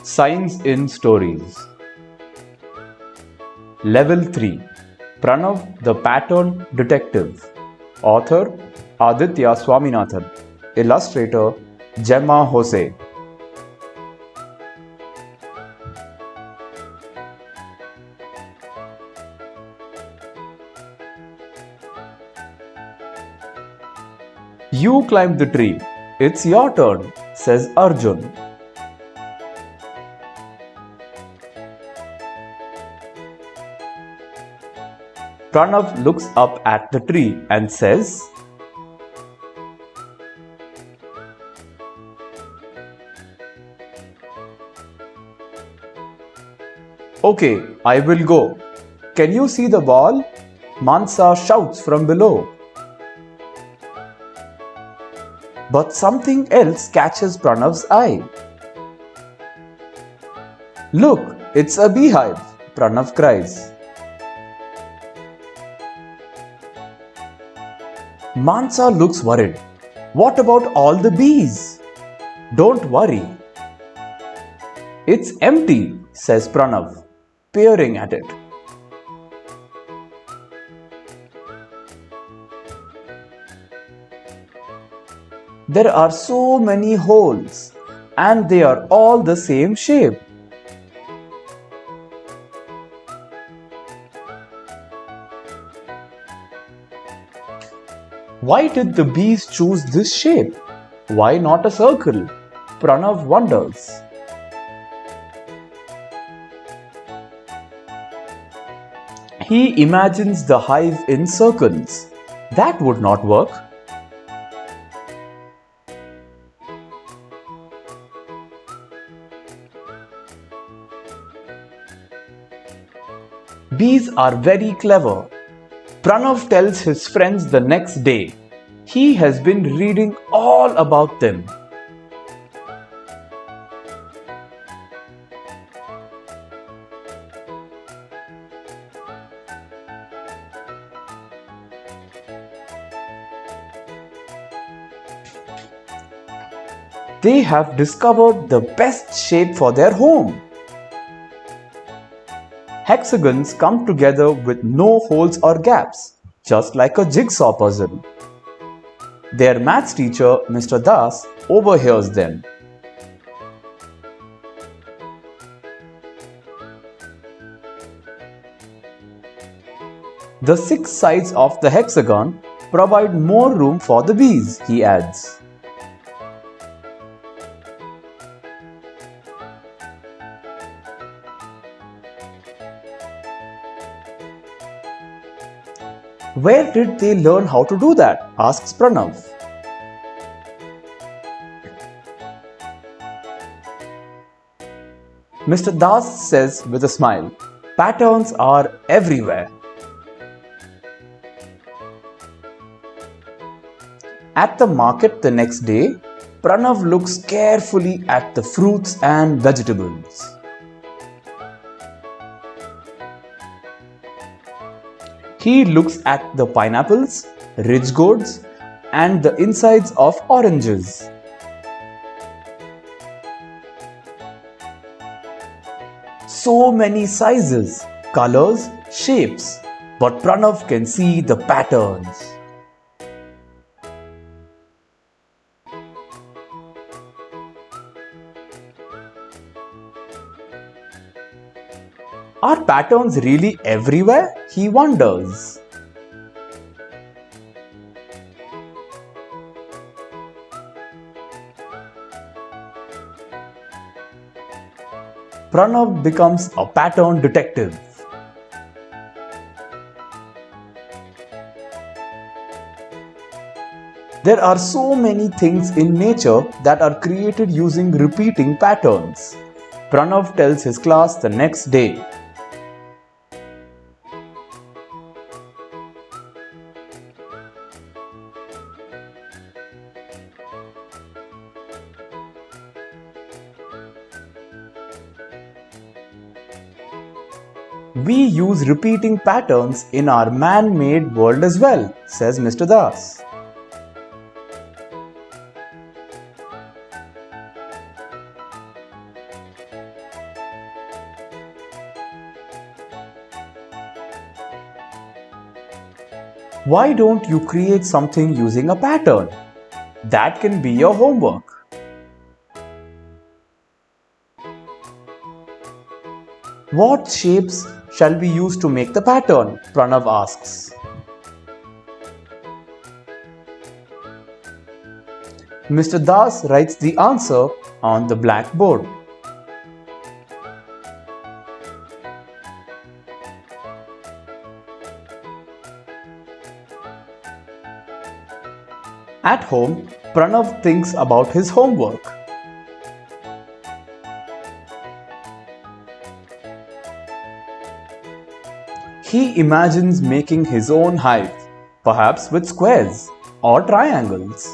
Signs in Stories. Level 3. Pranav the Pattern Detective. Author Aditya Swaminathan. Illustrator Gemma Jose. You climb the tree. It's your turn, says Arjun. Pranav looks up at the tree and says, "Okay, I will go. Can you see the ball?" Mansa shouts from below. But something else catches Pranav's eye. "Look, it's a beehive," Pranav cries. Mansa looks worried. "What about all the bees?" "Don't worry. It's empty," says Pranav, peering at it. There are so many holes, and they are all the same shape. Why did the bees choose this shape? Why not a circle? Pranav wonders. He imagines the hive in circles. That would not work. Bees are very clever. Pranav tells his friends the next day. He has been reading all about them. They have discovered the best shape for their home. Hexagons come together with no holes or gaps, just like a jigsaw puzzle. Their maths teacher, Mr. Das, overhears them. The 6 sides of the hexagon provide more room for the bees, he adds. Where did they learn how to do that? Asks Pranav. Mr. Das says with a smile, patterns are everywhere. At the market the next day, Pranav looks carefully at the fruits and vegetables. He looks at the pineapples, ridge gourds, and the insides of oranges. So many sizes, colors, shapes, but Pranav can see the patterns. Are patterns really everywhere? He wonders. Pranav becomes a pattern detective. There are so many things in nature that are created using repeating patterns. Pranav tells his class the next day. We use repeating patterns in our man-made world as well, says Mr. Das. Why don't you create something using a pattern? That can be your homework. What shapes shall we use to make the pattern? Pranav asks. Mr. Das writes the answer on the blackboard. At home, Pranav thinks about his homework. He imagines making his own hive, perhaps with squares or triangles.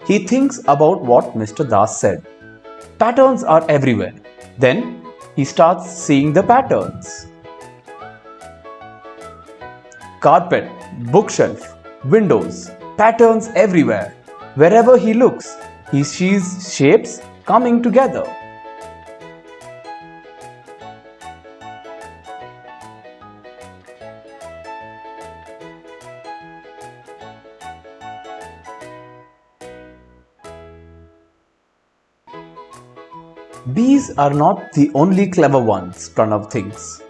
He thinks about what Mr. Das said. Patterns are everywhere. Then he starts seeing the patterns. Carpet, bookshelf, windows, patterns everywhere. Wherever he looks, he sees shapes coming together. Bees are not the only clever ones, Pranav thinks.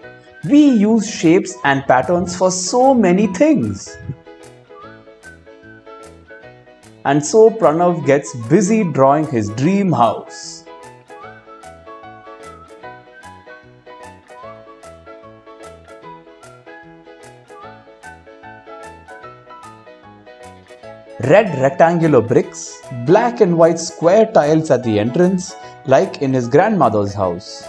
We use shapes and patterns for so many things. And so Pranav gets busy drawing his dream house. Red rectangular bricks, black and white square tiles at the entrance, like in his grandmother's house.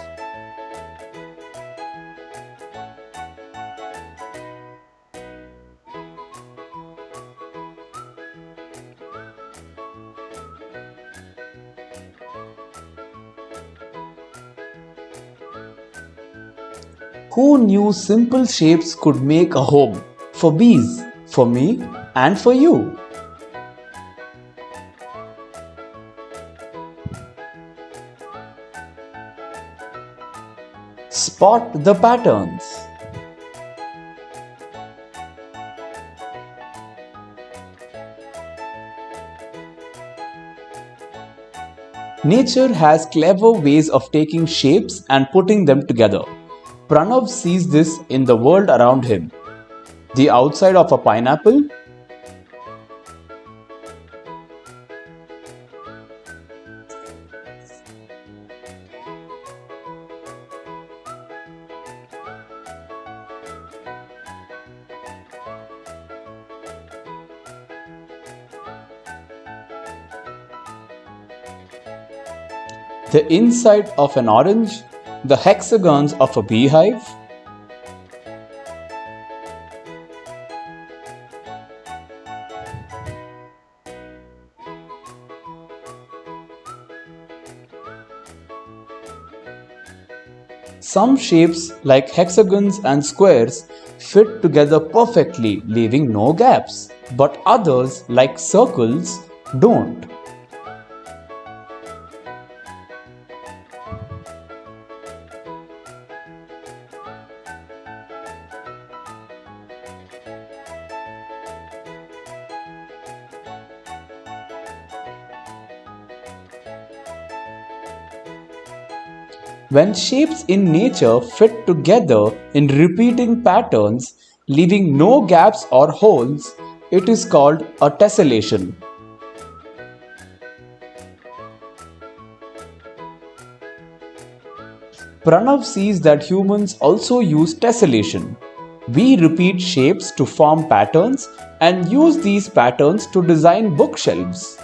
Who knew simple shapes could make a home for bees, for me, and for you? Spot the patterns. Nature has clever ways of taking shapes and putting them together. Pranav sees this in the world around him. The outside of a pineapple, the inside of an orange, the hexagons of a beehive. Some shapes, like hexagons and squares, fit together perfectly, leaving no gaps. But others, like circles, don't. When shapes in nature fit together in repeating patterns, leaving no gaps or holes, it is called a tessellation. Pranav sees that humans also use tessellation. We repeat shapes to form patterns and use these patterns to design bookshelves.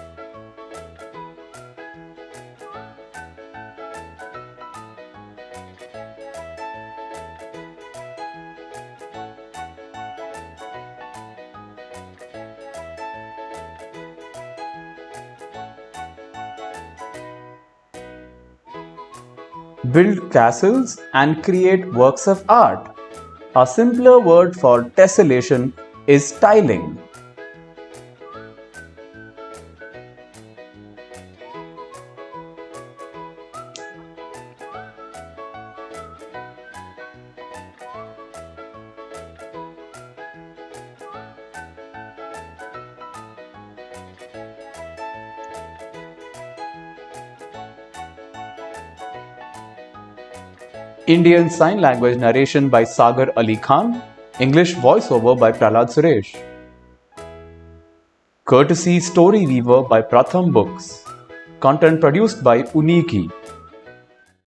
Build castles and create works of art. A simpler word for tessellation is tiling. Indian Sign Language narration by Sagar Ali Khan. English voiceover by Prahlad Suresh. Courtesy Story Weaver by Pratham Books. Content produced by Uniki.